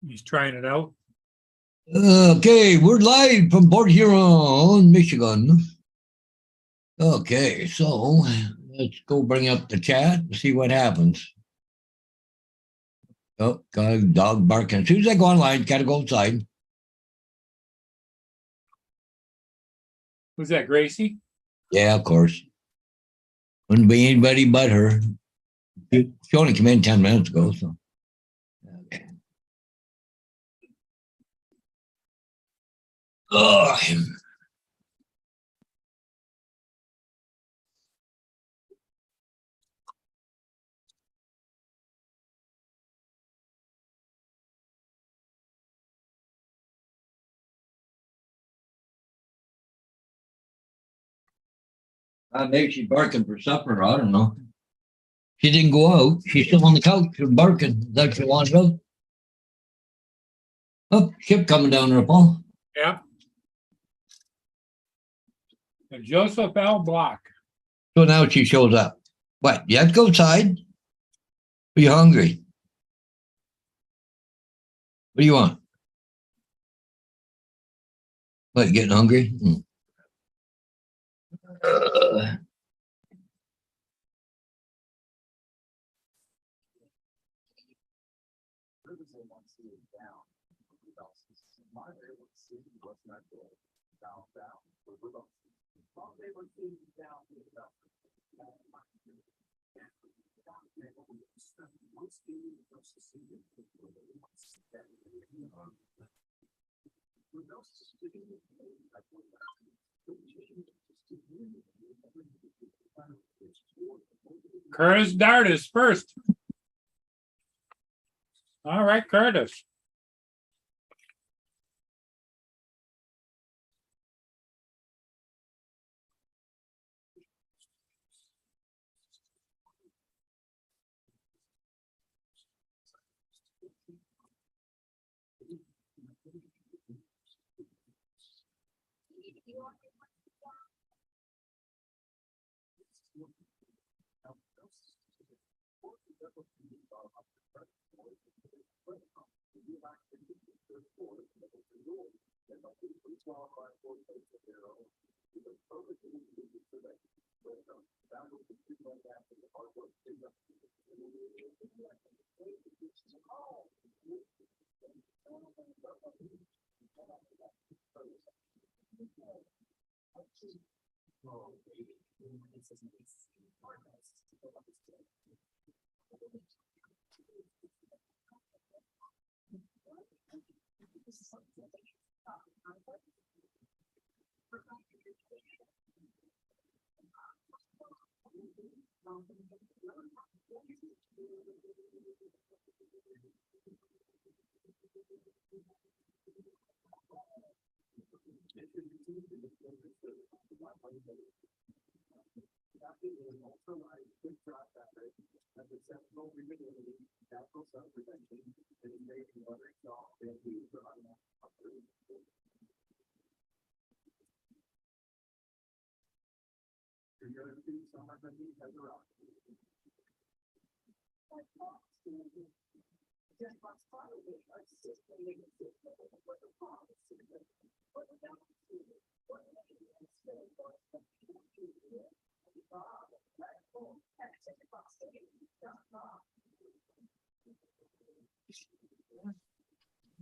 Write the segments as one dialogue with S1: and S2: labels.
S1: He's trying it out.
S2: Okay, we're live from Port Huron, Michigan. Okay, so let's go bring up the chat and see what happens. Oh, got a dog barking. As soon as I go online, gotta go outside.
S1: Who's that, Gracie?
S2: Yeah, of course. Wouldn't be anybody but her. She only came in 10 minutes ago, so. Okay. Oh, maybe she's barking for supper. I don't know. She didn't go out. She's still on the couch barking. Like she wanted out. Oh, ship coming down there, Paul.
S1: Yeah. And Joseph L. Block.
S2: So now she shows up. What? You have to go outside? Are you hungry? What do you want? What, you getting hungry?
S1: Curtis Dart is first. All right, Curtis.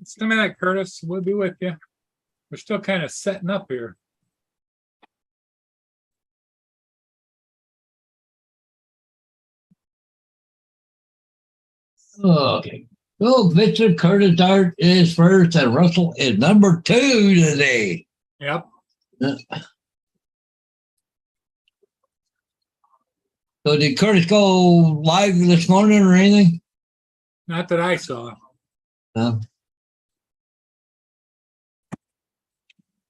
S1: Just a minute, Curtis. We'll be with you. We're still kind of setting up here.
S2: Okay. So Victor Curtis Dart is first and Russell is number 2 today.
S1: Yep.
S2: So did Curtis go live this morning or anything?
S1: Not that I saw.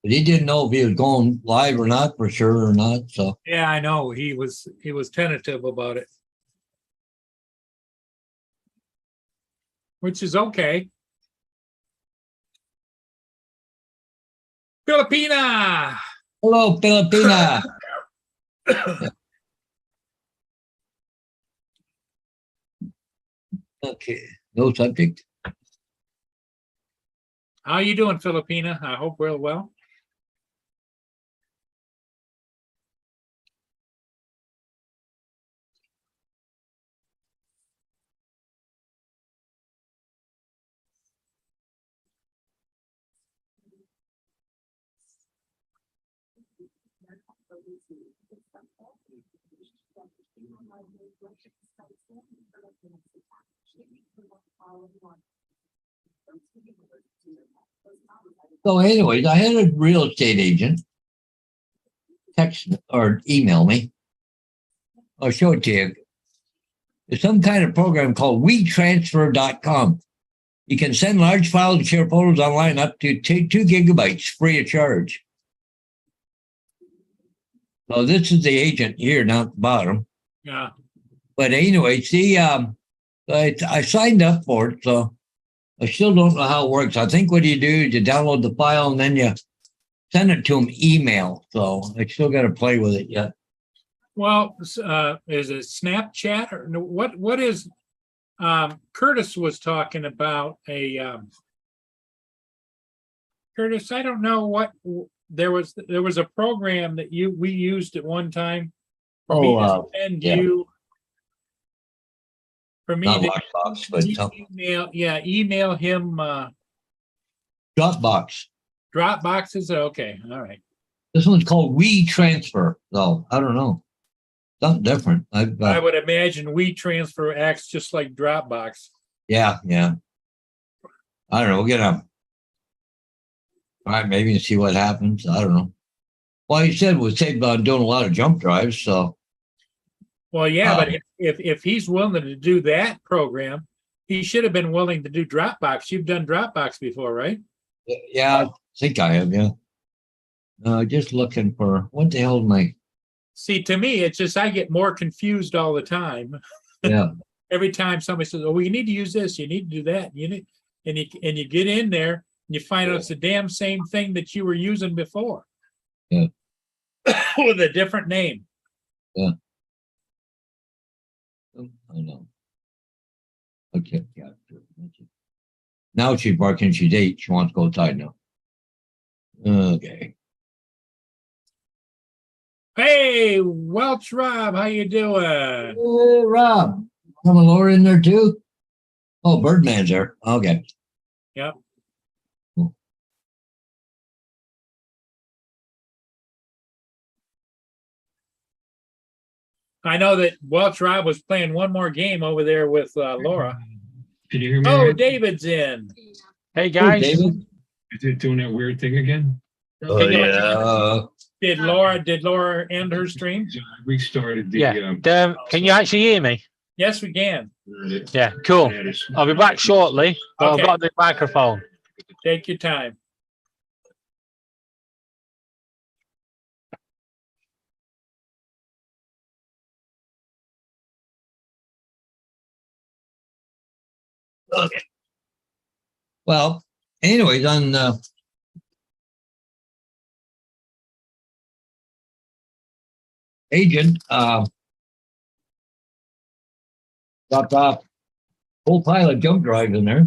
S2: But he didn't know if he was going live or not for sure or not. So
S1: Yeah, I know. He was tentative about it. Which is okay. Filipina.
S2: hello, Filipina. Okay, no subject.
S1: How you doing, Filipina? I hope real well.
S2: So anyways, I had a real estate agent text or email me. I'll show it to you. It's some kind of program called WeTransfer.com. You can send large files and share photos online up to 2 gigabytes free of charge. So this is the agent here down at the bottom.
S1: Yeah.
S2: But anyway, see, I signed up for it, so I still don't know how it works. I think what you do is you download the file and then you send it to them email. So I still got to play with it yet.
S1: Well, is it Snapchat or no, what is Curtis was talking about Curtis, I don't know what there was a program that we used at one time for me to send
S2: yeah.
S1: you for me
S2: Not
S1: to
S2: Lockbox, but
S1: email him
S2: Dropbox.
S1: Dropboxes. Okay, all right.
S2: This one's called WeTransfer, though. I don't know. Something different.
S1: I would imagine WeTransfer acts just like Dropbox.
S2: Yeah. I don't know. We'll get them. All right, maybe and see what happens. I don't know. Well, he said we'll save on doing a lot of jump drives. So,
S1: well, yeah, but if he's willing to do that program, he should have been willing to do Dropbox. You've done Dropbox before, right?
S2: Yeah, I think I have. Yeah. Just looking for what the hell am I?
S1: See, to me, it's just I get more confused all the time.
S2: Yeah.
S1: Every time somebody says, "Oh, well, you need to use this, you need to do that," and you get in there and you find out it's the damn same thing that you were using before.
S2: Yeah.
S1: With a different name.
S2: Yeah. I know. Okay. Yeah. Now she's barking. She's 8. She wants to go outside now. Okay.
S1: Hey, Welch Rob, how you doing?
S2: Hey, Rob. Coming Laura in there too? Oh, Birdman's there. Okay.
S1: Yep.
S2: Cool.
S1: I know that Welch Rob was playing one more game over there with Laura.
S3: Can you hear me?
S1: Oh,
S3: right?
S1: David's in.
S4: Hey guys,
S2: David?
S3: Is it doing that weird thing again?
S2: Oh, yeah.
S1: Did Laura end her stream?
S3: I restarted the.
S4: yeah. Can you actually hear me?
S1: Yes, we can.
S4: Yeah, cool. I'll be back shortly, but
S1: Okay.
S4: I've got the microphone.
S1: Take your time.
S2: Okay. Well, anyways, on agent dropped off a whole pile of jump drives in there.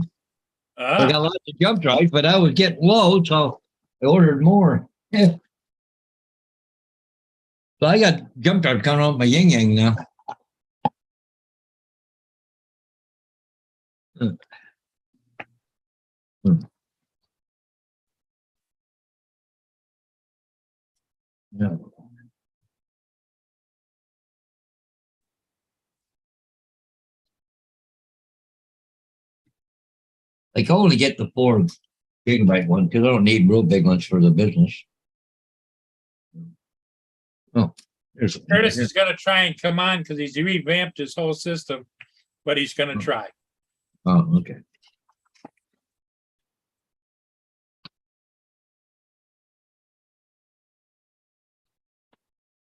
S2: I got lots of jump drives, but I was getting low, so I ordered more. Yeah. So I got jump drives coming off my yin yang now. Yeah. I can only get the 4 gigabyte one because I don't need real big ones for the business. Oh, there's
S1: Curtis is going to try and come on because he's revamped his whole system, but he's going to try.
S2: Oh, okay.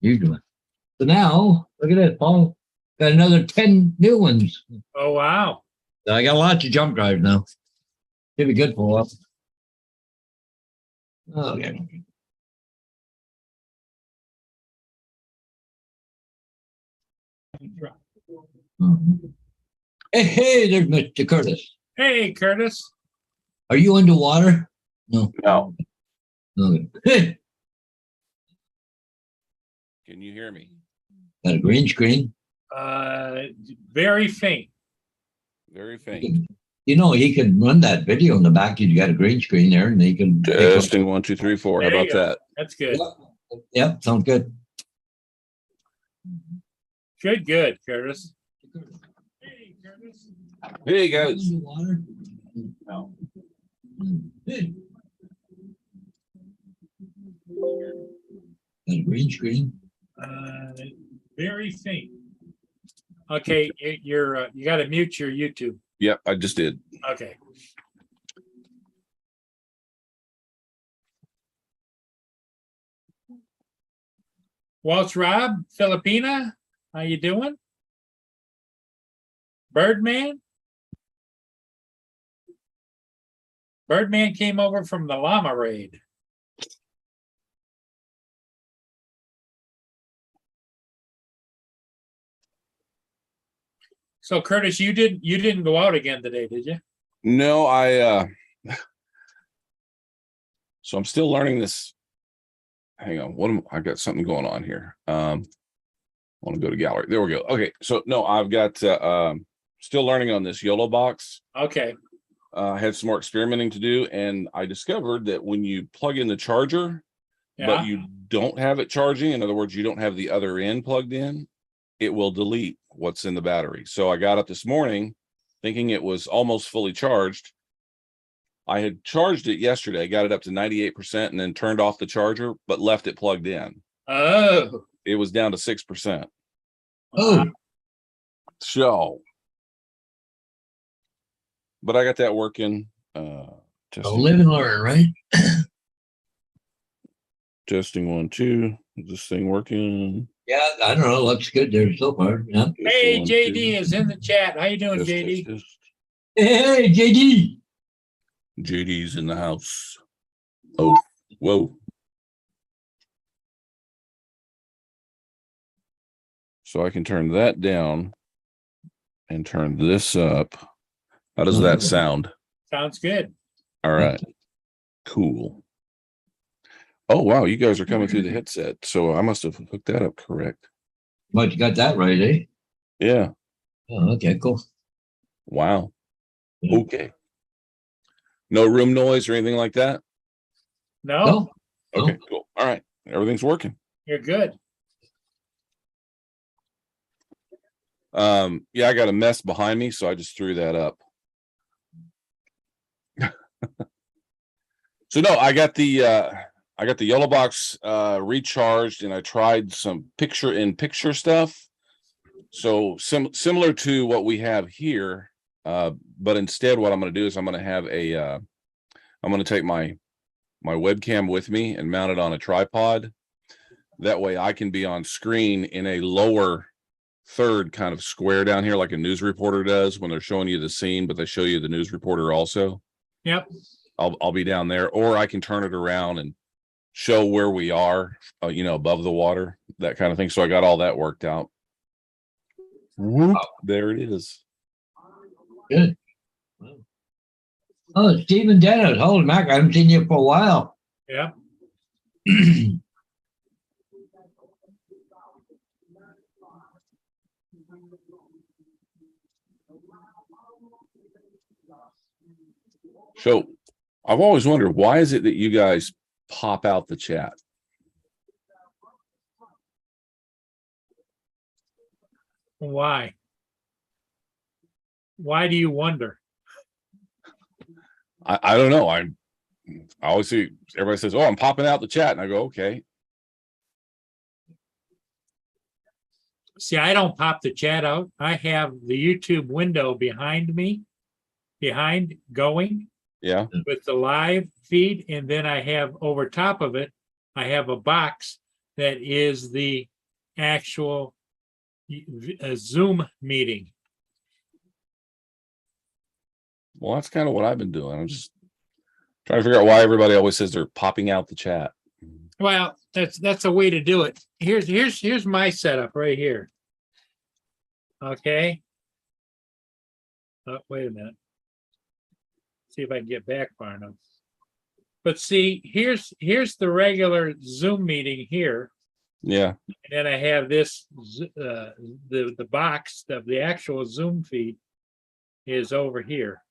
S2: Usually. So now, look at this, Paul. Got another 10 new ones.
S1: Oh, wow.
S2: So I got lots of jump drives now. Should be good for us. Okay. Hey, there's Mr. Curtis.
S1: Hey, Curtis.
S2: Are you underwater? No.
S4: No.
S2: No. Got
S5: Can you hear me?
S2: a green screen.
S1: Very faint.
S5: Very faint.
S2: You know, he could run that video in the back. He's got a green screen there, and he can.
S5: Testing 1, 2, 3, 4. How
S1: There you
S5: about
S1: go.
S5: that?
S1: That's good.
S2: Yep, sounds good.
S1: Good, Curtis. Hey, Curtis.
S5: Hey guys.
S2: No. Got a green screen.
S1: Very faint. Okay, you're you got to mute your YouTube.
S5: Yep, I just did.
S1: Okay. Waltz Rob, Filipina, how you doing? Birdman? Birdman came over from the llama raid. So Curtis, you didn't go out again today, did you?
S5: No, so I'm still learning this. Hang on, I got something going on here. I want to go to gallery. There we go. Okay, so no, I've got still learning on this YOLO box.
S1: Okay.
S5: I had some more experimenting to do, and I discovered that when you plug in the charger,
S1: Yeah.
S5: but you don't have it charging, in other words, you don't have the other end plugged in, it will delete what's in the battery. So I got up this morning thinking it was almost fully charged. I had charged it yesterday, got it up to 98%, and then turned off the charger, but left it plugged in.
S1: Oh.
S5: It was down to 6%.
S2: Oh,
S5: So, but I got that working.
S2: so
S5: Testing,
S2: live and learn, right?
S5: testing 1, 2. Is this thing working?
S2: Yeah, I don't know. Looks good there so far. Yeah.
S1: Hey,
S5: Testing 1,
S1: JD
S5: 2.
S1: is in the chat. How you doing,
S5: Test,
S1: JD?
S5: test, test.
S2: Hey, JD.
S5: JD's in the house. Oh, whoa. So I can turn that down and turn this up. How does that sound?
S1: Sounds good.
S5: All right. Cool. Oh, wow. You guys are coming through the headset. So I must have hooked that up correct.
S2: But you got that right, eh?
S5: Yeah.
S2: Oh, okay, cool.
S5: Wow.
S2: Yeah.
S5: Okay. No room noise or anything like that?
S1: No,
S2: No,
S5: Okay, cool. All right. Everything's working.
S1: you're good.
S5: Yeah, I got a mess behind me, so I just threw that up. So no, I got the yellow box recharged, and I tried some picture-in-picture stuff. So similar to what we have here, but instead what I'm going to do is I'm going to have I'm going to take my webcam with me and mount it on a tripod. That way I can be on screen in a lower third kind of square down here, like a news reporter does when they're showing you the scene, but they show you the news reporter also.
S1: Yep.
S5: I'll be down there, or I can turn it around and show where we are, above the water, that kind of thing. So I got all that worked out. Whoop, there it is.
S2: good. Oh, Stephen Dennis. Holy Mac, I haven't seen you for a while.
S1: Yep.
S5: So I've always wondered, why is it that you guys pop out the chat?
S1: Why? Why do you wonder?
S5: I don't know. I always see everybody says, "Oh, I'm popping out the chat," and I go, "Okay."
S1: See, I don't pop the chat out. I have the YouTube window behind me, going
S5: Yeah.
S1: with the live feed. And then I have over top of it, I have a box that is the actual Zoom meeting.
S5: Well, that's kind of what I've been doing. I'm just trying to figure out why everybody always says they're popping out the chat.
S1: Well, that's a way to do it. Here's my setup right here. Okay. Oh, wait a minute. See if I can get back far enough. But see, here's the regular Zoom meeting here.
S5: Yeah.
S1: And then I have this, the box of the actual Zoom feed is over here.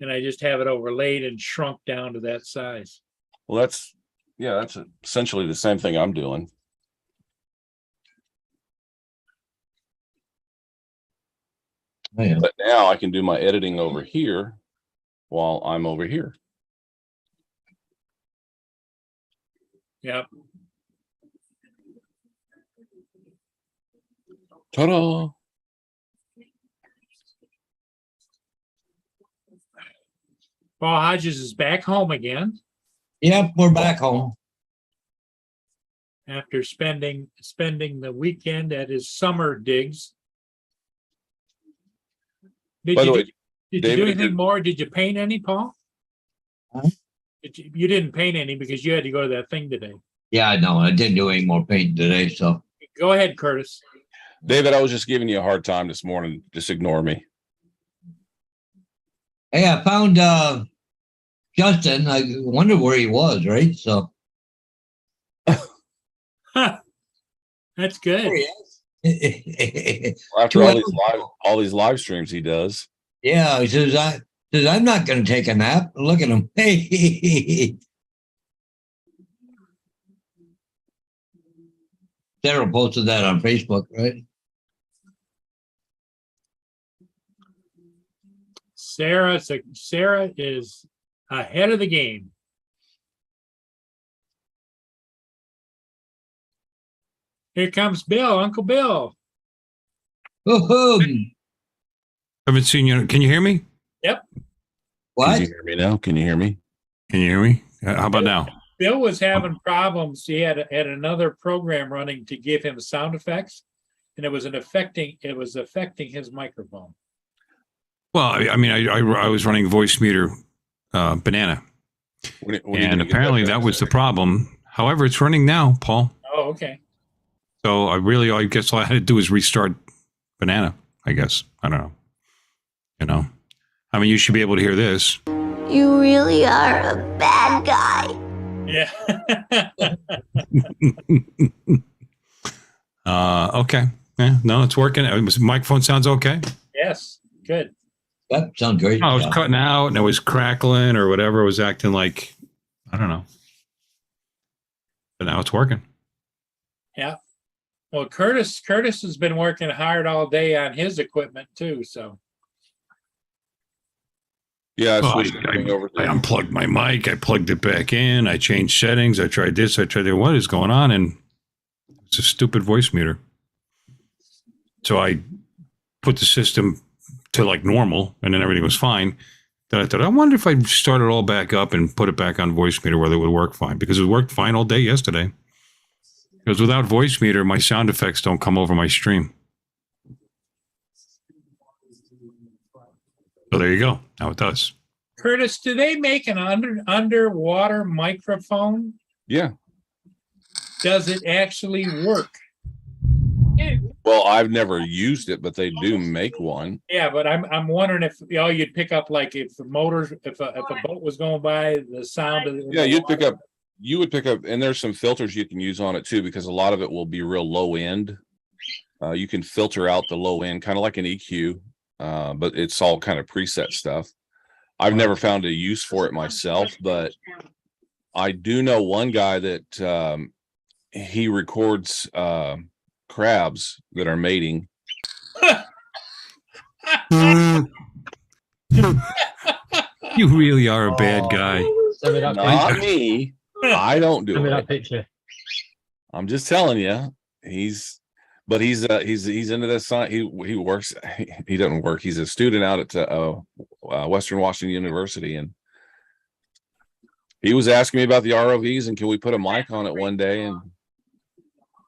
S1: And I just have it overlaid and shrunk down to that size.
S5: Well, that's essentially the same thing I'm doing.
S2: Oh, yeah.
S5: But now I can do my editing over here while I'm over here.
S1: Yep.
S5: Ta-da!
S1: Paul Hodges is back home again
S2: Yep, we're back home.
S1: after spending the weekend at his summer digs. Did
S5: By the
S1: you
S5: way,
S1: did you
S5: David,
S1: do
S5: it
S1: anything
S5: did-
S1: more? Did you paint any, Paul?
S2: Huh?
S1: You didn't paint any because you had to go to that thing today.
S2: Yeah, no, I didn't do any more painting today, so.
S1: Go ahead, Curtis.
S5: David, I was just giving you a hard time this morning. Just ignore me.
S2: Hey, I found Justin. I wonder where he was, right? So
S1: That's good.
S5: After
S2: 2
S5: all
S2: hours
S5: all these live streams he does.
S2: Yeah, he says I'm not gonna take a nap. Look at him. Hey. Sarah posted that on Facebook, right?
S1: Sarah is ahead of the game. Here comes Bill, Uncle Bill.
S2: Woohoo!
S6: Haven't seen you. Can you hear me?
S5: Can
S2: What?
S5: you hear me now? Can you hear me?
S6: Can you hear me? How about now?
S1: Bill was having problems. He had another program running to give him sound effects, and it was affecting his microphone.
S6: Well, I mean, I was running voice meter banana,
S5: When are you
S6: and
S5: gonna get
S6: apparently that was the problem. However, it's running now, Paul.
S1: Oh, okay.
S6: So I guess all I had to do is restart banana. I guess I don't know. You know, I mean, you should be able to hear this.
S7: You really are a bad guy.
S1: Yeah.
S6: Okay. Yeah, no, it's working. Microphone sounds okay.
S1: Yes. Good.
S2: That sounds great.
S6: Oh, it was
S2: Yeah.
S6: cutting out and it was crackling or whatever. It was acting like, I don't know. But now it's working.
S1: Yeah. Well, Curtis has been working hard all day on his equipment too. So
S5: Yeah, I
S6: Well,
S5: switched everything over
S6: I
S5: to
S6: unplugged my mic. I plugged it back in. I changed settings. I tried this. I tried that. What is going on? And it's a stupid voice meter. So I put the system to like normal and then everything was fine. Then I thought, I wonder if I start it all back up and put it back on voice meter whether it would work fine, because it worked fine all day yesterday. Because without voice meter, my sound effects don't come over my stream. So there you go. Now it does.
S1: Curtis, do they make an underwater microphone?
S5: Yeah.
S1: Does it actually work?
S5: Well, I've never used it, but they do make one.
S1: Yeah, but I'm wondering if you'd pick up, like, if the motors, if a boat was going by, the sound of
S5: Yeah, you would pick up, and there's some filters you can use on it too, because a lot of it will be real low end. You can filter out the low end, kind of like an EQ, but it's all kind of preset stuff. I've never found a use for it myself, but I do know one guy that he records crabs that are mating.
S6: You really are a bad guy.
S4: Send me that
S5: Not
S4: picture.
S5: me. I don't do
S4: Send me
S5: it.
S4: that picture.
S5: I'm just telling you, he's into this science. He works. He doesn't work. He's a student out at Western Washington University, and he was asking me about the ROVs and can we put a mic on it one day? And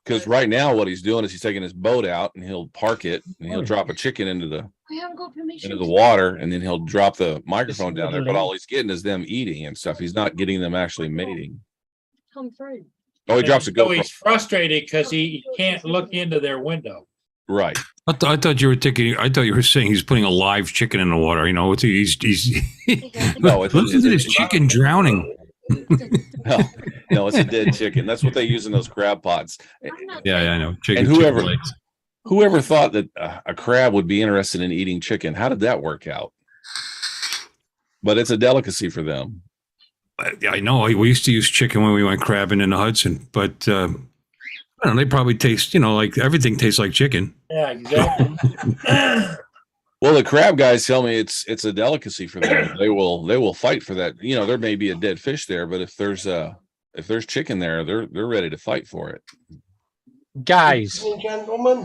S5: because right now what he's doing is he's taking his boat out and he'll park it and he'll drop a chicken into the water, and then he'll drop the microphone down there. But all he's getting is them eating and stuff. He's not getting them actually mating. Oh, he drops a
S1: So
S5: GoPro.
S1: he's frustrated because he can't look into their window.
S5: Right.
S6: I thought you were taking. I thought you were saying he's putting a live chicken in the water. You know, he's
S5: No, it's
S6: listen to this chicken drowning.
S5: no, it's a dead chicken. That's what they use in those crab pots.
S6: Yeah, I know. Chicken.
S5: And whoever-
S6: chicken legs.
S5: Whoever thought that a crab would be interested in eating chicken? How did that work out? But it's a delicacy for them.
S6: Yeah, I know. We used to use chicken when we went crabbing in the Hudson, but I don't know. They probably taste. You know, like everything tastes like chicken.
S1: Yeah, exactly.
S5: Well, the crab guys tell me it's a delicacy for them. They will fight for that. You know, there may be a dead fish there, but if there's chicken there, they're ready to fight for it.
S4: Guys,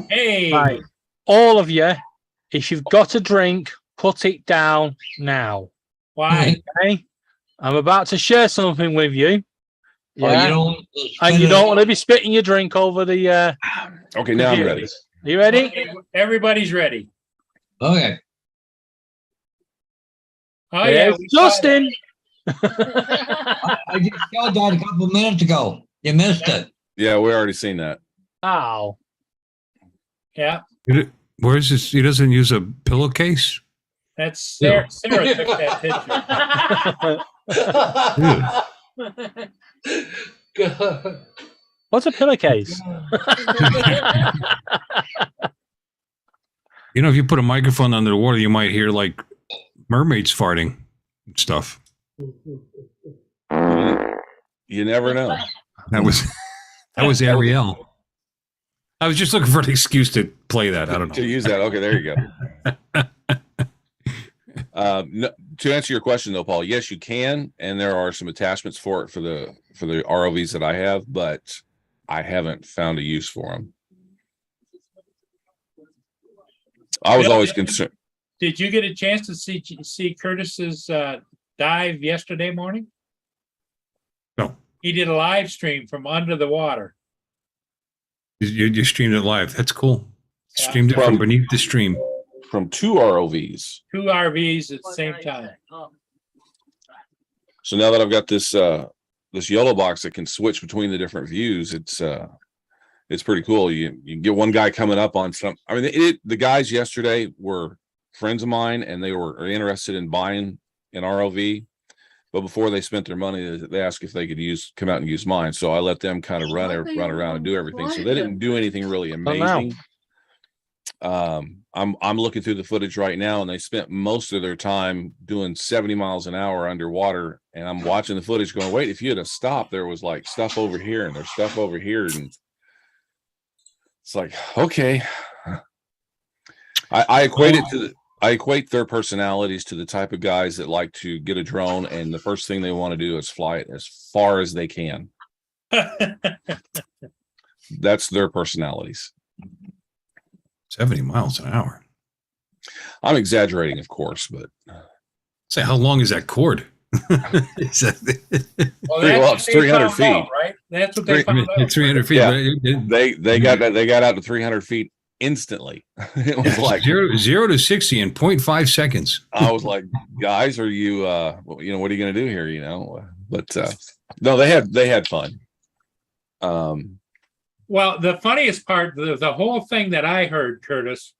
S1: Hey,
S4: right, all of you, if you've got a drink, put it down now.
S1: why?
S4: Okay, I'm about to share something with you.
S2: Oh,
S4: Yeah,
S2: you don't.
S4: and you don't want to be spitting your drink over the.
S5: Okay, now I'm ready.
S4: Are you ready?
S1: Everybody's ready.
S2: Okay.
S1: Oh yeah,
S4: There's
S1: we saw
S4: Justin.
S2: I just showed that a couple minutes ago. You missed it.
S5: Yeah, we already seen that.
S4: Ow.
S1: that. Yeah,
S6: Where's this? He doesn't use a pillowcase.
S1: that's Sarah. Sarah took that picture.
S4: What's a pillowcase?
S6: You know, if you put a microphone under the water, you might hear like mermaids farting and stuff.
S5: You never know.
S6: That was Ariel. I was just looking for an excuse to play that. I don't
S5: To
S6: know.
S5: use that. Okay, there you go. No, to answer your question though, Paul, yes, you can, and there are some attachments for it for the ROVs that I have, but I haven't found a use for them. I was always concerned.
S1: Did you get a chance to see Curtis's dive yesterday morning?
S6: No.
S1: He did a live stream from under the water.
S6: You streamed it live. That's cool.
S1: Yeah.
S6: Streamed it from beneath the stream.
S5: From 2 ROVs.
S1: 2 RVs at the same time.
S5: So now that I've got this yellow box that can switch between the different views, it's pretty cool. You get one guy coming up on some. I mean, the guys yesterday were friends of mine, and they were interested in buying an ROV. But before they spent their money, they asked if they could come out and use mine. So I let them kind of run around and do everything. So they didn't do anything really amazing. I'm looking through the footage right now, and they spent most of their time doing 70 miles an hour underwater. And I'm watching the footage going, wait, if you had a stop, there was like stuff over here and there's stuff over here. And it's like, okay. I equate their personalities to the type of guys that like to get a drone, and the first thing they want to do is fly it as far as they can. That's their personalities.
S6: 70 miles an hour.
S5: I'm exaggerating, of course, but
S6: Say, how long is that cord? Is that-
S1: Well,
S5: Well,
S1: that's
S5: it's
S1: what they
S5: 300
S1: found out,
S5: feet.
S1: right? That's what they
S6: I mean,
S1: found out.
S6: 300 feet.
S5: Yeah.
S6: but
S5: they got out to 300 feet instantly. It was like
S6: zero to 60 in 0.5 seconds.
S5: I was like, guys, are you what are you going to do here? You know, but no, they had fun.
S1: Well, the funniest part, the whole thing that I heard, Curtis,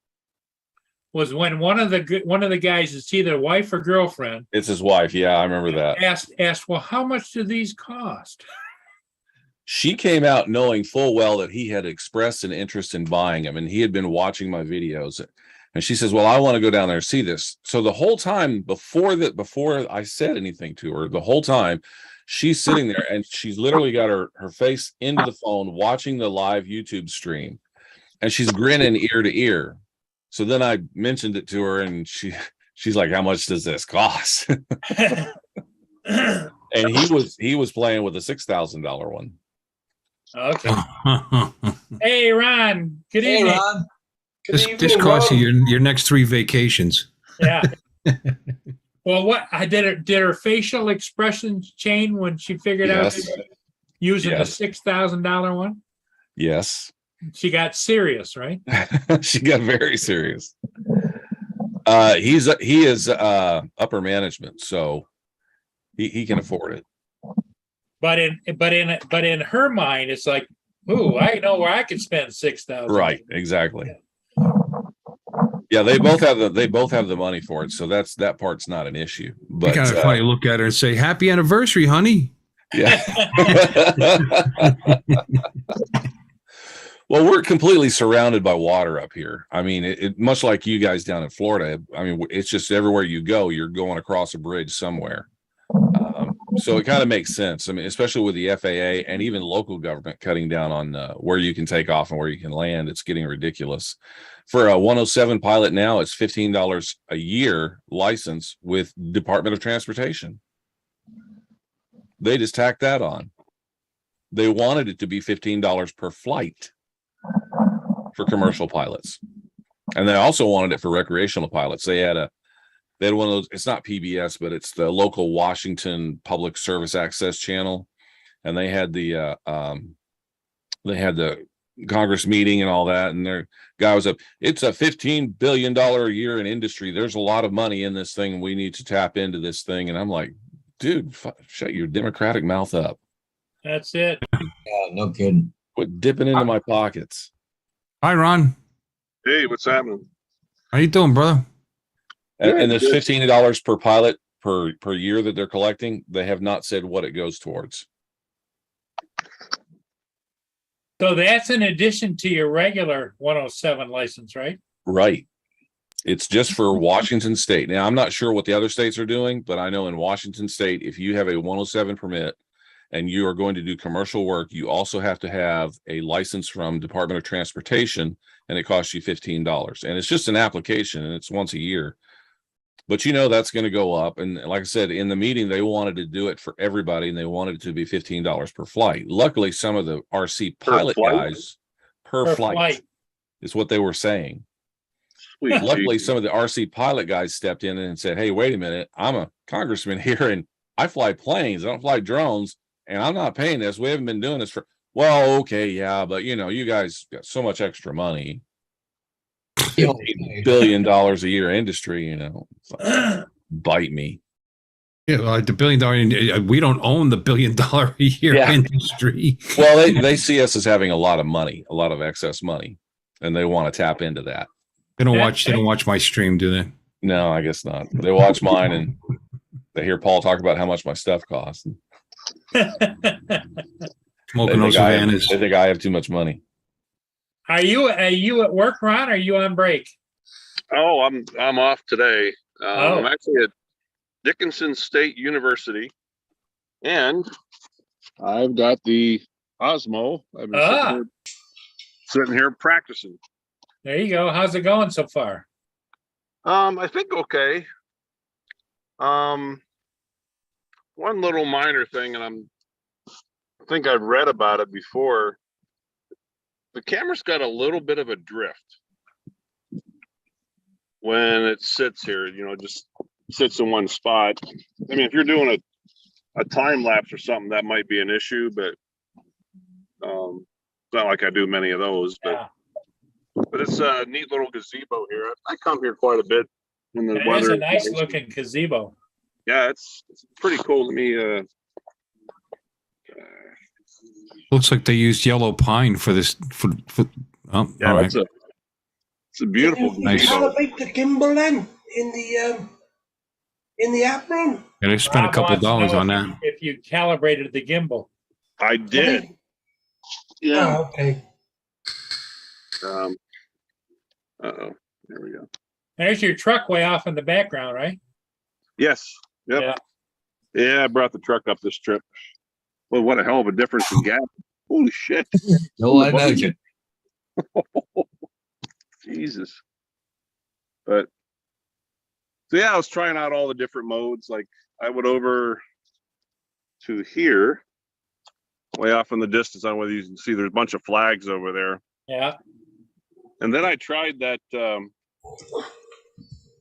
S1: was when one of the guys, it's either wife or girlfriend,
S5: It's his wife. Yeah, I remember that.
S1: asked, well, how much do these cost?
S5: She came out knowing full well that he had expressed an interest in buying them, and he had been watching my videos. And she says, well, I want to go down there and see this. So the whole time before I said anything to her, the whole time she's sitting there, and she's literally got her face into the phone watching the live YouTube stream, and she's grinning ear to ear. So then I mentioned it to her, and she's like, how much does this cost? And he was playing with a $6,000 one.
S1: Okay. Hey, Ron. Good
S2: Hey,
S1: evening.
S2: Ron.
S6: This costs you your next 3 vacations.
S1: Yeah. Well, what I did her facial expressions change when she figured out
S5: Yes.
S1: using
S5: Yes.
S1: the $6,000 one?
S5: Yes.
S1: She got serious, right?
S5: She got very serious. He is upper management, so he can afford it.
S1: But in her mind, it's like, ooh, I know where I could spend $6,000.
S5: Right, exactly. Yeah, they both have the money for it, so that part's not an issue. But
S6: kind of funny. Look at her and say, "Happy anniversary, honey."
S5: yeah. Well, we're completely surrounded by water up here. I mean, it much like you guys down in Florida. I mean, it's just everywhere you go, you're going across a bridge somewhere. So it kind of makes sense. I mean, especially with the FAA and even local government cutting down on where you can take off and where you can land. It's getting ridiculous. For a 107 pilot now, it's $15 a year license with Department of Transportation. They just tacked that on. They wanted it to be $15 per flight for commercial pilots. And they also wanted it for recreational pilots. They had one of those, it's not PBS, but it's the local Washington Public Service Access channel. And they had the Congress meeting and all that. And their guy was up, it's a $15 billion a year in industry. There's a lot of money in this thing. We need to tap into this thing. And I'm like, dude, shut your Democratic mouth up.
S1: That's it.
S2: Yeah, no kidding.
S5: Quit dipping into my pockets.
S6: Hi, Ron.
S8: Hey, what's happening?
S6: How you doing, brother?
S5: And there's $15 per pilot per year that they're collecting. They have not said what it goes towards.
S1: So that's in addition to your regular 107 license, right?
S5: Right. It's just for Washington State. Now, I'm not sure what the other states are doing, but I know in Washington State, if you have a 107 permit and you are going to do commercial work, you also have to have a license from Department of Transportation, and it costs you $15. And it's just an application, and it's once a year. But that's going to go up. And like I said, in the meeting, they wanted to do it for everybody, and they wanted it to be $15 per flight. Luckily, some of the RC pilot guys per flight is what they were saying.
S8: Sweet.
S5: Luckily, some of the RC pilot guys stepped in and said, hey, wait a minute, I'm a congressman here and I fly planes, I don't fly drones, and I'm not paying this. We haven't been doing this for, well, okay, yeah, but you guys got so much extra money. $8 billion a year industry, it's like, bite me.
S6: Yeah, well, the $1 billion, we don't own the $1 billion a year industry.
S5: Well, they see us as having a lot of money, a lot of excess money, and they want to tap into that.
S6: They don't watch my stream, do they?
S5: No, I guess not. They watch mine and they hear Paul talk about how much my stuff costs.
S6: Smoking those Havanas.
S5: They think I have too much money.
S1: Are you at work, Ron? Or are you on break?
S8: Oh, I'm off today.
S1: Oh.
S8: I'm actually at Dickinson State University, and I've got the Osmo. I've been sitting here practicing.
S1: There you go. How's it going so far?
S8: I think okay. One little minor thing, and I think I've read about it before. The camera's got a little bit of a drift when it sits here, just sits in one spot. I mean, if you're doing a time lapse or something, that might be an issue, but it's not like I do many of those. But it's a neat little gazebo here. I come here quite a bit when the weather.
S1: It's a nice looking gazebo.
S8: Yeah, it's pretty cool to me.
S6: Looks like they used yellow pine for this. All right.
S8: It's a beautiful
S6: Nice.
S8: gazebo.
S9: Calibrate the gimbal then in the apron.
S6: And I spent a
S1: Rob
S6: couple
S1: wants to
S6: dollars
S1: know
S6: on that.
S1: If you calibrated the gimbal.
S8: I did. Yeah.
S9: Oh, okay.
S8: Uh-oh. There we go.
S1: There's your truck way off in the background, right?
S8: Yes. Yep. Yeah, I brought the truck up this trip. Well, what a hell of a difference in gas. Holy shit.
S2: No, I imagine.
S8: Jesus. But so yeah, I was trying out all the different modes. Like I went over to here, way off in the distance. I don't know whether you can see there's a bunch of flags over there.
S1: Yeah.
S8: And then I tried that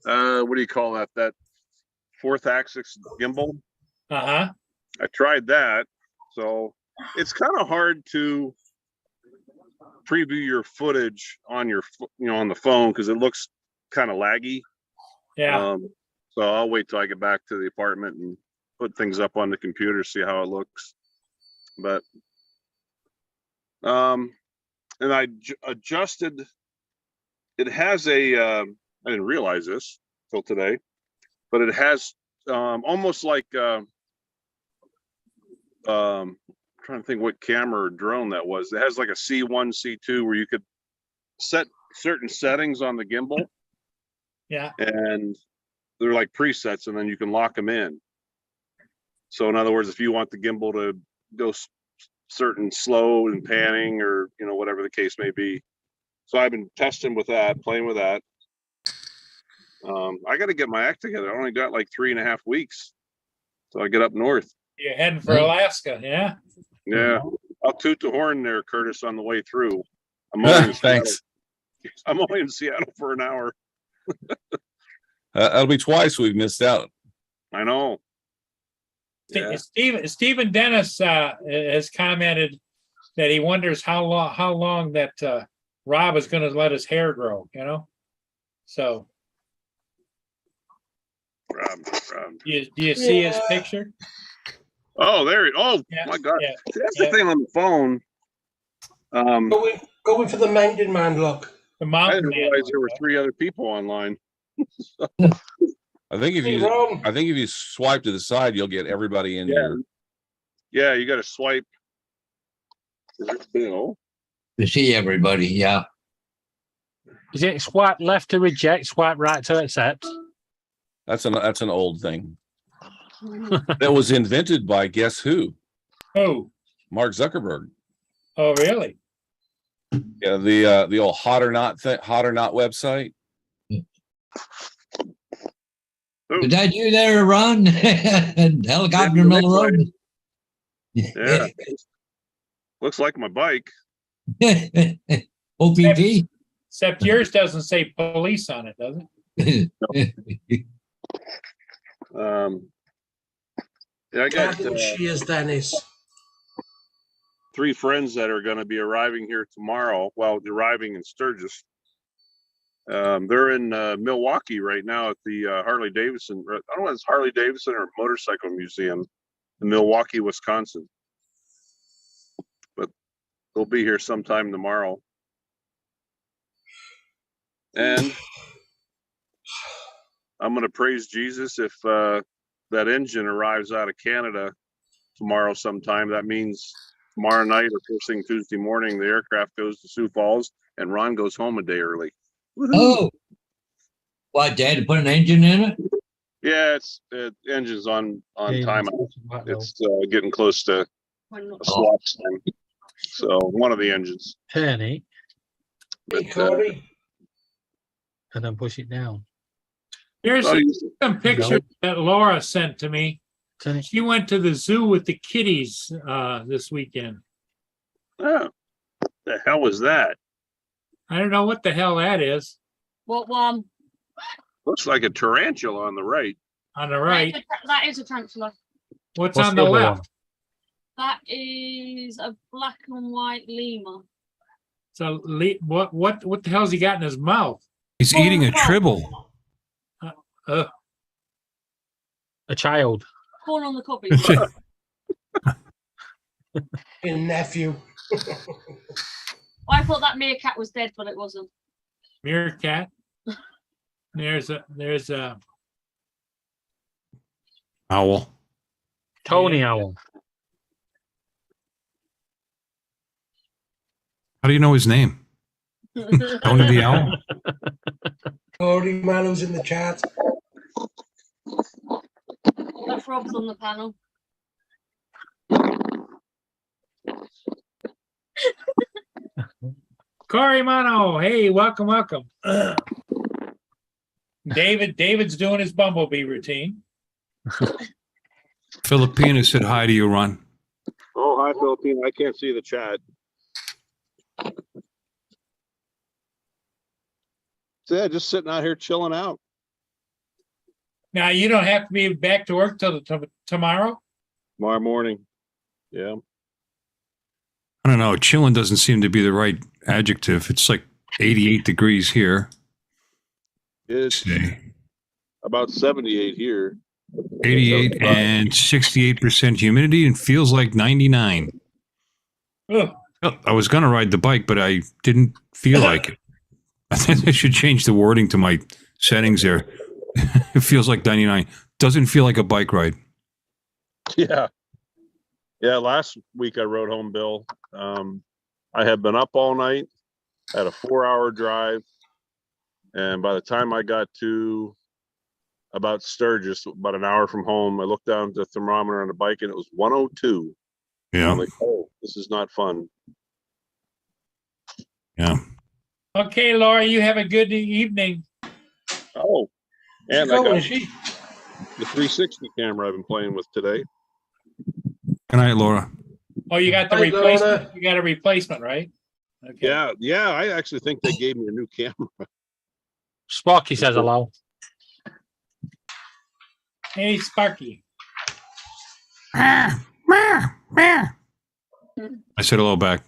S8: what do you call that? That 4th axis gimbal.
S1: Uh-huh.
S8: I tried that. So it's kind of hard to preview your footage on your on the phone because it looks kind of laggy.
S1: Yeah.
S8: So I'll wait till I get back to the apartment and put things up on the computer, see how it looks. But and I adjusted. It has a I didn't realize this till today, but it has almost like trying to think what camera or drone that was. It has like a C1, C2 where you could set certain settings on the gimbal,
S1: Yeah.
S8: and they're like presets, and then you can lock them in. So in other words, if you want the gimbal to go certain slow and panning, or whatever the case may be. So I've been testing with that, playing with that. I got to get my act together. I only got like 3.5 weeks, so I get up north.
S1: You're heading for Alaska, yeah?
S8: Yeah, I'll toot the horn there, Curtis, on the way through. I'm only in
S5: Thanks.
S8: Seattle. I'm only in Seattle for an hour.
S5: That'll be twice we've missed out.
S8: I know. Yeah.
S1: Stephen Dennis has commented that he wonders how long that Rob is going to let his hair grow. So
S8: Rob.
S1: do you see his picture?
S8: Oh, there. Oh
S1: Yeah,
S8: my God.
S1: yeah,
S8: That's the thing on the phone.
S9: Going for the mountain man look.
S1: The
S8: I
S1: mountain
S8: didn't
S1: man.
S8: realize there were 3 other people online.
S5: I think if
S9: Hey,
S5: you
S9: Ron.
S5: swipe to the side, you'll get everybody in
S8: Yeah.
S5: your.
S8: Yeah, you got to swipe. Is it Bill?
S2: To see everybody. Yeah.
S4: Is it swipe left to reject, swipe right to accept?
S5: That's an old thing. That was invented by guess who?
S1: Oh,
S5: Mark Zuckerberg.
S1: oh, really?
S5: Yeah, the old hot or not website.
S2: Is that you there, Ron? Helicopter in the middle of the road?
S8: Yeah. Looks like my bike.
S2: OPP?
S1: Except yours doesn't say police on it, does it?
S8: Yeah, I got
S9: Garden shears, Dennis.
S8: 3 friends that are going to be arriving here tomorrow. Well, they're arriving in Sturgis. They're in Milwaukee right now at the Harley Davidson. I don't know if it's Harley Davidson or Motorcycle Museum in Milwaukee, Wisconsin. But they'll be here sometime tomorrow. And I'm going to praise Jesus if that engine arrives out of Canada tomorrow sometime. That means tomorrow night or first thing Tuesday morning, the aircraft goes to Sioux Falls and Ron goes home a day early. Woohoo.
S2: Oh. What, they had to put an engine in it?
S8: Yeah, it's engine's on time. It's getting close to a swap time. So one of the engines.
S4: Turn it
S9: Hey, Corey.
S4: and then push it down.
S1: Here's
S8: Oh,
S1: some pictures that Laura sent to me.
S4: Turn it.
S1: She went to the zoo with the kitties this weekend.
S8: Oh, the hell was that?
S1: I don't know what the hell that is
S10: What one?
S8: Looks like a tarantula on the right.
S1: on the right.
S10: That is a tarantula.
S1: What's
S4: What's
S1: on
S4: the
S1: the
S4: other
S1: left?
S10: That is a black and white lemur.
S1: So what the hell's he got in his mouth?
S6: He's eating a tribble.
S1: Uh,
S4: A child.
S10: Corn on the cob.
S9: Your nephew.
S10: I thought that meerkat was dead, but it wasn't.
S1: meerkat. There's a
S6: Owl.
S4: Tony
S1: Yeah.
S4: Owl.
S6: How do you know his name? Tony the Owl?
S9: Corey Mano's in the chat.
S10: That's Rob's on the panel.
S1: Corey Mano. Hey, welcome. David's doing his bumblebee routine.
S6: Filipina said hi to you, Ron.
S8: Oh, hi, Philippine. I can't see the chat. So, yeah, just sitting out here chilling out.
S1: Now you don't have to be back to work till tomorrow.
S8: Tomorrow morning. Yeah.
S6: I don't know. Chilling doesn't seem to be the right adjective. It's like 88 degrees here.
S8: It's
S6: Today.
S8: about 78 here.
S6: 88 and 68% humidity and feels like 99.
S1: Ugh.
S6: Oh, I was going to ride the bike, but I didn't feel like it. I think I should change the wording to my settings there. It feels like 99. Doesn't feel like a bike ride.
S8: Yeah. Yeah, last week I rode home, Bill. I had been up all night, had a 4-hour drive. And by the time I got to about Sturgis, about an hour from home, I looked down at the thermometer on the bike and it was 102.
S6: Yeah.
S8: I'm like, oh, this is not fun.
S6: Yeah.
S1: Okay, Laura, you have a good evening.
S8: Oh, and
S9: She's
S8: I
S9: going,
S8: got
S9: is she?
S8: the 360 camera I've been playing with today.
S6: Good night, Laura.
S1: Oh, you got the
S9: Bye,
S1: replacement.
S9: Laura.
S1: You got a replacement, right? Okay.
S8: Yeah, I actually think they gave me a new camera.
S4: Sparky says hello.
S1: Hey, Sparky.
S6: I said hello back.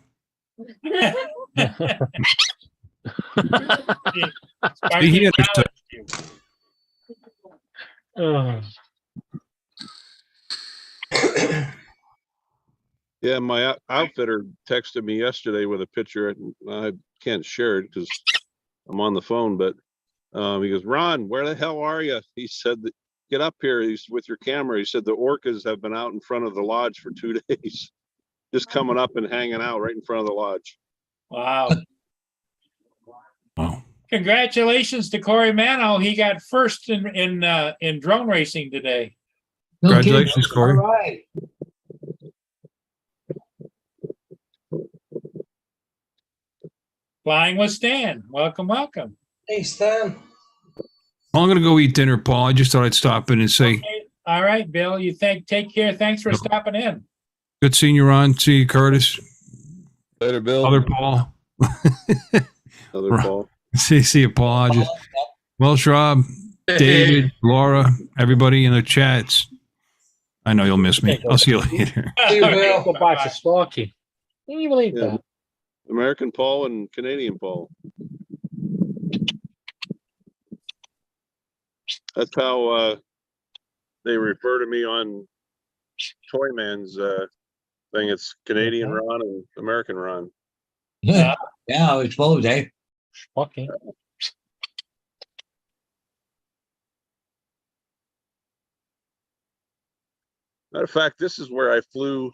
S1: Sparky
S6: He understood.
S1: acknowledged you.
S4: Oh,
S8: Yeah, my outfitter texted me yesterday with a picture. And I can't share it because I'm on the phone, but he goes, Ron, where the hell are you? He said, that, get up here. He's with your camera. He said the orcas have been out in front of the lodge for 2 days, just coming up and hanging out right in front of the lodge.
S1: Wow.
S6: Wow.
S1: Congratulations to Corey Mano. He got first in drone racing today.
S2: No kidding.
S6: Congratulations, Corey.
S2: All right.
S1: Flying with Stan. Welcome, welcome.
S9: Hey, Stan.
S6: Well, I'm going to go eat dinner, Paul. I just thought I'd stop in and say
S1: Okay. All right, Bill. You take care. Thanks for stopping in.
S6: good seeing you, Ron. See you, Curtis.
S5: Later, Bill.
S6: Other Paul.
S8: Other
S6: Right.
S8: ball.
S6: See you, Paul. Just Welsh, Rob, David, Laura, everybody in the chats. I know you'll miss me. I'll see you later.
S9: See you,
S1: All right,
S9: Bill.
S4: go back to Sparky. Can you believe
S8: Yeah.
S4: that?
S8: American Paul and Canadian Paul. That's how they refer to me on Toyman's thing. It's Canadian
S4: Okay.
S8: Ron and American Ron.
S2: Yeah, I suppose, eh?
S4: Sparky.
S8: Matter of fact, this is where I flew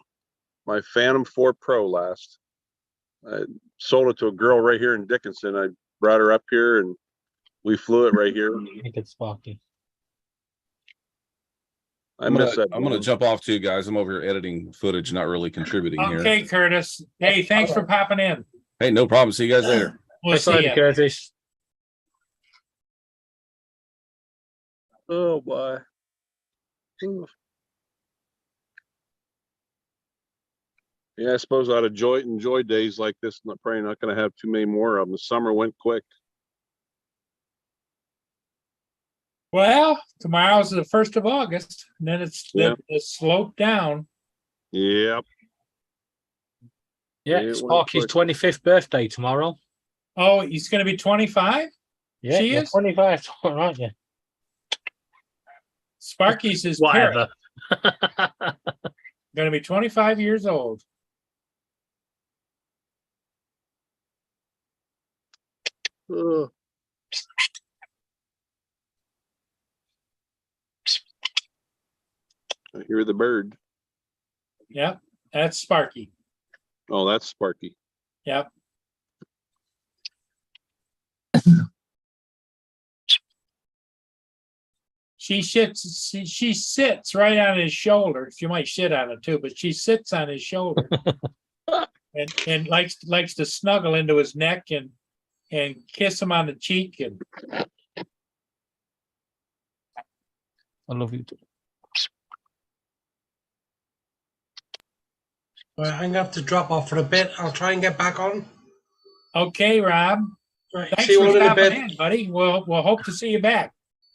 S8: my Phantom 4 Pro last. I sold it to a girl right here in Dickinson. I brought her up here and we flew it right here.
S4: Make it Sparky.
S8: I
S5: I'm
S8: miss
S5: gonna,
S8: that.
S5: I'm gonna
S8: moment.
S5: jump off too, guys. I'm over here editing footage, not really contributing here.
S1: Okay, Curtis. Hey, thanks for popping in.
S5: Hey, no problem. See you guys later.
S1: We'll
S4: Thanks,
S1: see you.
S4: Curtis.
S8: Oh boy. Yeah, I suppose I'd enjoy days like this. I'm probably not going to have too many more of them. The summer went quick.
S1: Well, tomorrow's the 1st of August, and then
S8: Yeah.
S1: it's sloped down.
S8: Yep.
S4: Yeah,
S8: It went
S4: Sparky's
S8: quick.
S4: 25th birthday tomorrow.
S1: Oh, he's going to be 25?
S4: Yeah,
S1: She
S4: you're
S1: is?
S4: 25, aren't you?
S1: Sparky's his parent.
S4: Whatever.
S1: Going to be 25 years old.
S8: Ugh. I hear the bird.
S1: Yep, that's Sparky.
S8: Oh, that's Sparky.
S1: Yep. She sits right on his shoulder. She might shit on it too, but she sits on his shoulder and likes to snuggle into his neck and kiss him on the cheek. And
S4: I love you too.
S9: Well, I'm going to have to drop off for a bit. I'll try and get back on.
S1: okay, Rob.
S9: Right.
S1: Thanks
S9: See you
S1: for
S9: all in a
S1: stopping
S9: bit.
S1: in, buddy. We'll hope to see you back.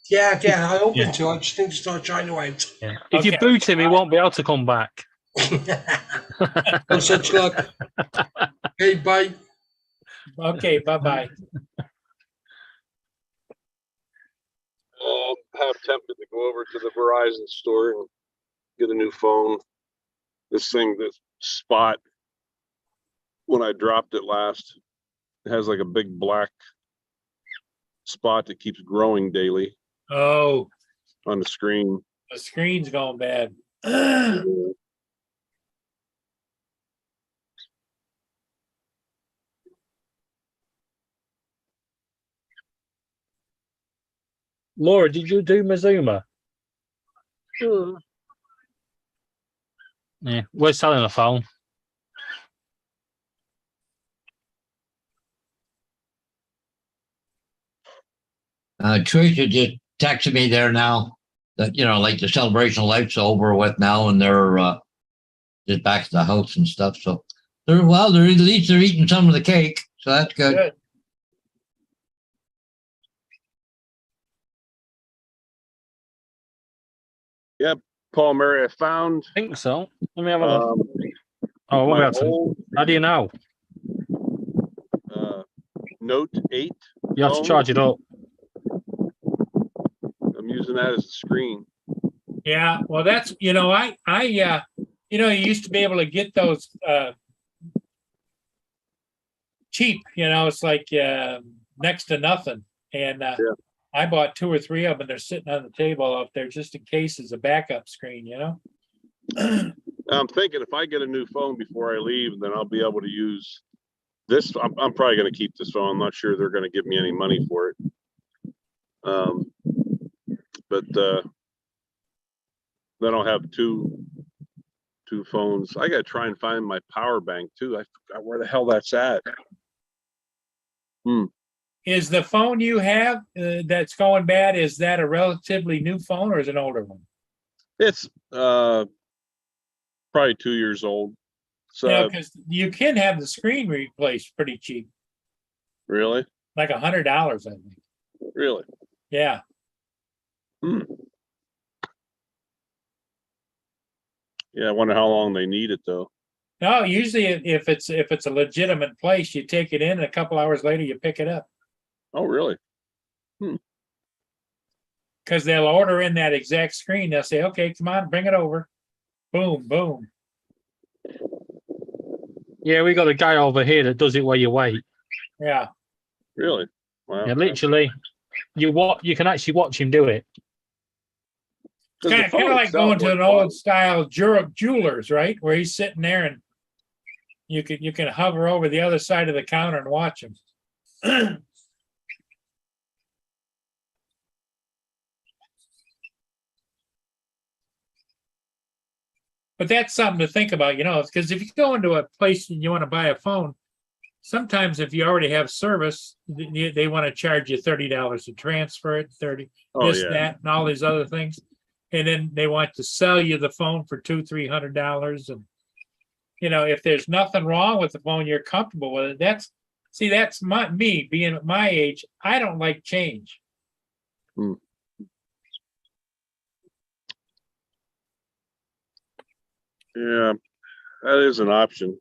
S9: Yeah, I hope
S4: Yeah.
S9: to. I just need to start trying to out.
S4: Yeah. If you
S1: Okay.
S4: boot him, he won't be able to come back.
S9: No such luck. Hey, bye.
S1: Okay, bye-bye.
S8: Half tempted to go over to the Verizon store and get a new phone. This spot, when I dropped it last, it has like a big black spot that keeps growing daily
S1: Oh,
S8: on the screen.
S1: the screen's going bad.
S4: Laura, did you do Mazuma? Yeah, we're selling a phone.
S2: Teresa just texted me there now that, like the celebration of life's over with now, and they're just back to the house and stuff. So they're at least they're eating some of the cake. So that's good.
S1: Good.
S8: Paul Murray, I found
S4: I think so. Let me have a look. Oh, I won't be
S8: my
S4: able to.
S8: old
S4: How do you know?
S8: Note 8.
S4: You have to
S8: phone.
S4: charge it up.
S8: I'm using that as a screen.
S1: Yeah, well, that's, you used to be able to get those cheap, it's like next to nothing. And I bought 2 or 3 of them. They're sitting on the table out there just in case as a backup screen,
S8: I'm thinking if I get a new phone before I leave, then I'll be able to use this. I'm probably going to keep this phone. I'm not sure they're going to give me any money for it. But then I'll have two phones. I got to try and find my power bank too. I forgot where the hell that's at.
S1: Is the phone you have that's going bad, is that a relatively new phone or is it an older one?
S8: It's probably 2 years old. So
S1: Because you can have the screen replaced pretty cheap,
S8: really,
S1: like $100, I think.
S8: really,
S1: Yeah.
S8: Yeah, I wonder how long they need it though.
S1: No, usually if it's a legitimate place, you take it in and a couple hours later you pick it up.
S8: Oh, really?
S1: Because they'll order in that exact screen. They'll say, okay, come on, bring it over. Boom, boom.
S4: Yeah, we got a guy over here that does it while you wait.
S1: Yeah.
S8: Really? Wow.
S4: Yeah, literally, you can actually watch him do it.
S1: Kind of like going to an old style jewelers, right? Where he's sitting there and you can hover over the other side of the counter and watch him. But that's something to think about, because if you go into a place and you want to buy a phone, sometimes if you already have service, they want to charge you $30 to transfer it, that, and all these other things. And then they want to sell you the phone for $200-300. And, if there's nothing wrong with the phone, you're comfortable with it. That's me being at my age. I don't like change.
S8: Yeah, that is an option.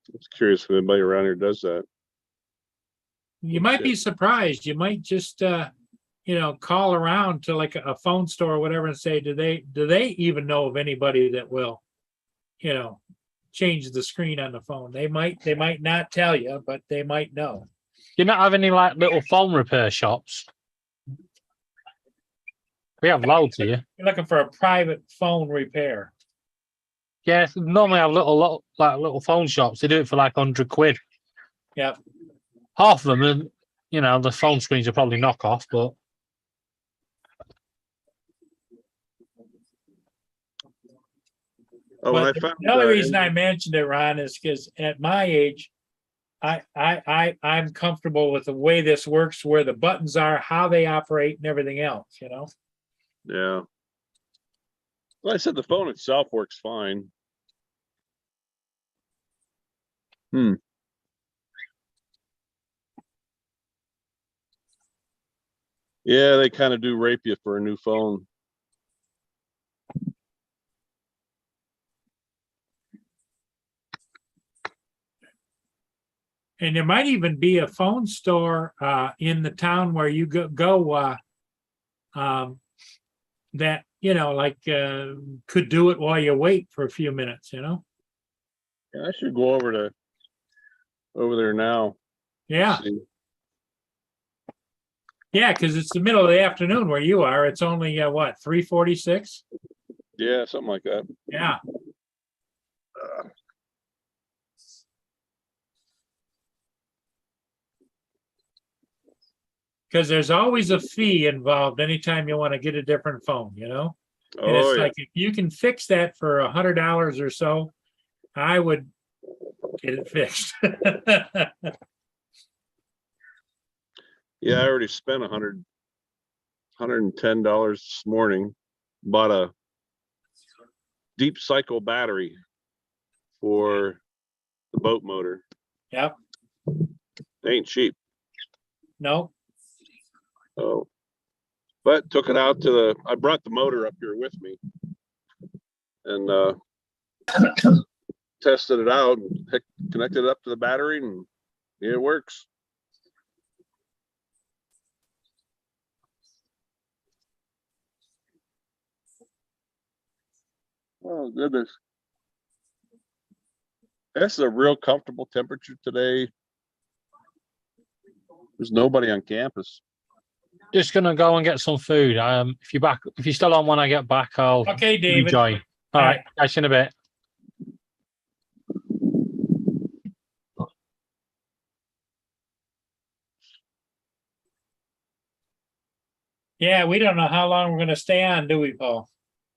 S8: I was curious if anybody around here does that.
S1: You might be surprised. You might just, call around to like a phone store or whatever and say, do they even know of anybody that will, change the screen on the phone? They might not tell you, but they might know.
S4: Do you not have any like little phone repair shops? We have loads here.
S1: You're looking for a private phone repair.
S4: Yeah, normally have little phone shops. They do it for like £100.
S1: Yeah.
S4: Half of them, and the phone screens are probably knockoff, but
S1: But the only reason I mentioned it, Ron, is because at my age, I'm comfortable with the way this works, where the buttons are, how they operate, and everything else.
S8: Yeah. Well, I said the phone itself works fine. Yeah, they kind of do rape you for a new phone.
S1: And there might even be a phone store in the town where you go that could do it while you wait for a few minutes.
S8: Yeah, I should go over there now.
S1: Yeah.
S8: See.
S1: Yeah, because it's the middle of the afternoon where you are. It's only what, 3:46?
S8: Yeah, something like that.
S1: Yeah. Because there's always a fee involved anytime you want to get a different phone, you know? And
S8: Oh,
S1: it's
S8: yeah.
S1: like, if you can fix that for $100 or so, I would get it fixed.
S8: Yeah, I already spent $110 this morning. Bought a deep cycle battery for the boat motor.
S1: Yep,
S8: Ain't cheap.
S1: no,
S8: Oh, but took it out to the, I brought the motor up here with me and tested it out and connected it up to the battery and it works. Oh, goodness. This is a real comfortable temperature today. There's nobody on campus.
S4: Just gonna go and get some food. If you're still on when I get back, I'll
S1: okay, David.
S4: rejoin. All right, catch you in a bit.
S1: Yeah, we don't know how long we're gonna stay on, do we, Paul?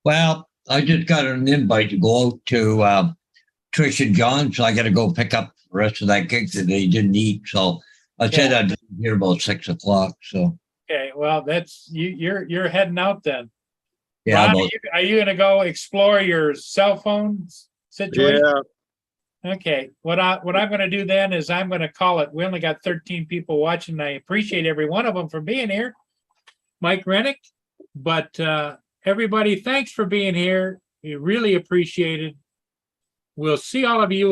S2: Well, I just got an invite to go out to Trish and John, so I got to go pick up the rest of that cake that they didn't eat. So I said
S1: Yeah.
S2: I'd be here about 6 o'clock. So
S1: Okay, well, that's, you're heading out then.
S2: yeah,
S1: Ron,
S2: about,
S1: are you gonna go explore your cell phone situation?
S8: Yeah,
S1: Okay, what I'm gonna do then is I'm gonna call it. We only got 13 people watching. And I appreciate every one of them for being here. Mike Rennick, but everybody, thanks for being here. We really appreciate it. We'll see all of you